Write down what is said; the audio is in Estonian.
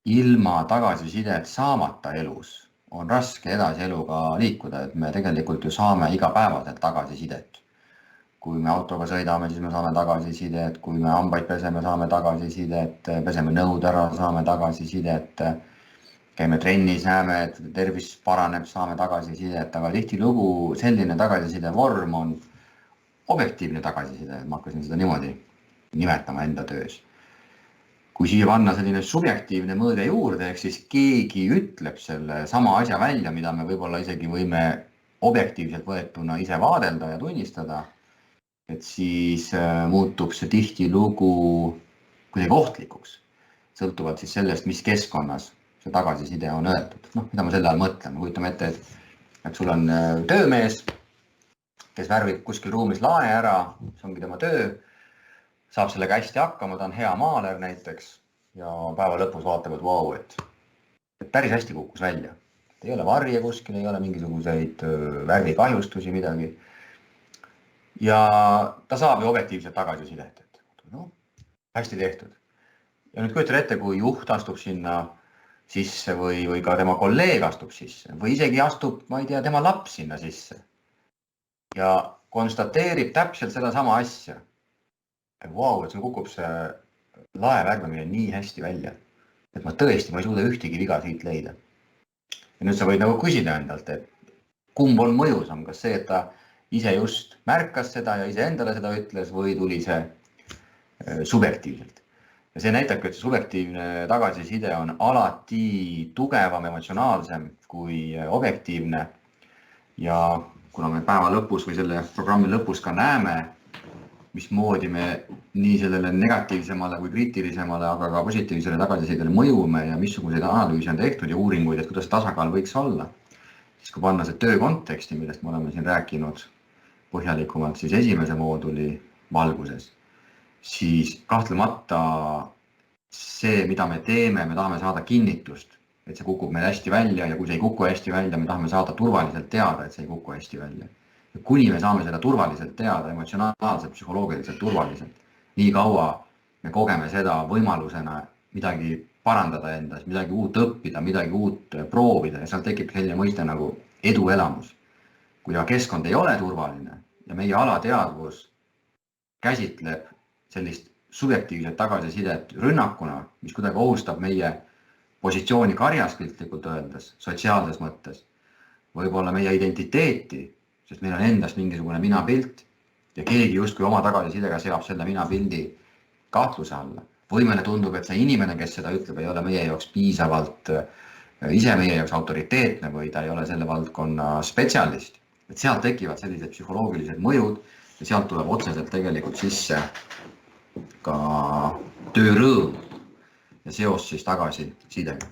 ilma tagasisidet saamata elus on raske edasi eluga liikuda, et me tegelikult ju saame igapäevaselt tagasisidet. Kui me autoga sõidame, siis me saame tagasisidet, kui me hambaid peseme, saame tagasisidet, peseme nõud ära, saame tagasisidet, käime trennis, näeme, et tervis paraneb, saame tagasisidet, aga tihtilugu selline tagasiside vorm on objektiivne tagasiside, ma hakkasin seda niimoodi nimetama enda töös. Kui siia panna selline subjektiivne mõõde juurde, ehk siis keegi ütleb selle sama asja välja, mida me võib-olla isegi võime objektiivselt võetuna ise vaadelda ja tunnistada, et siis muutub see tihtilugu kuidagi ohtlikuks, sõltuvalt siis sellest, mis keskkonnas see tagasiside on öeldud. Mida ma selle all mõtlen? Kujutame ette, et sul on töömees, kes värvib kuskil ruumis lae ära, see ongi tema töö, saab sellega hästi hakkama, ta on hea maaler näiteks ja päeva lõpus vaatab, et vau, et päris hästi kukkus välja. Ei ole varje kuskil, ei ole mingisuguseid värvikahjustusi, midagi. Ja ta saab ju objektiivselt tagasisidet, et hästi tehtud. Ja nüüd kujutan ette, kui juht astub sinna sisse või ka tema kolleeg astub sisse või isegi astub, ma ei tea, tema laps sinna sisse ja konstateerib täpselt seda sama asja. Vau, et sul kukub see lae värvamine nii hästi välja, et ma ei suuda ühtegi viga siit leida. Ja nüüd sa võid nagu küsida endalt, et kumb on mõjusam, kas see, et ta ise just märkas seda ja ise endale seda ütles või tuli see subjektiivselt. Ja see näitabki, et see subjektiivne tagasiside on alati tugevam, emotsionaalsem kui objektiivne. Ja kuna me päeva lõpus või selle programmi lõpus ka näeme, mismoodi me nii sellele negatiivsemale või kriitilisemale, aga ka positiivsele tagasisidele mõjume ja missuguseid analüüse on tehtud ja uuringuid, et kuidas tasakaal võiks olla. Siis kui panna see töö konteksti, millest me oleme siin rääkinud põhjalikumalt siis esimese mooduli valguses, siis kahtlemata see, mida me teeme, me tahame saada kinnitust, et see kukub meil hästi välja ja kui see ei kuku hästi välja, me tahame saada turvaliselt teada, et see ei kuku hästi välja. Ja kuni me saame seda turvaliselt teada, emotsionaalselt, psühholoogiliselt turvaliselt, nii kaua me kogeme seda võimalusena midagi parandada endas, midagi uut õppida, midagi uut proovida ja seal tekib selline mõiste nagu eduelamus. Kui keskkond ei ole turvaline ja meie alateadvus käsitleb sellist subjektiivset tagasisidet rünnakuna, mis kuidagi ohustab meie positsiooni karjas piltlikult öeldes, sotsiaalses mõttes, võib-olla meie identiteeti, sest meil on endast mingisugune minapilt ja keegi justkui oma tagasisidega seab selle minapildi kahtluse alla. Või meile tundub, et see inimene, kes seda ütleb, ei ole meie jaoks piisavalt ise meie jaoks autoriteetne või ta ei ole selle valdkonna spetsialist. Et sealt tekivad sellised psühholoogilised mõjud ja sealt tuleb otseselt tegelikult sisse ka töörõõm ja seos siis tagasisidega.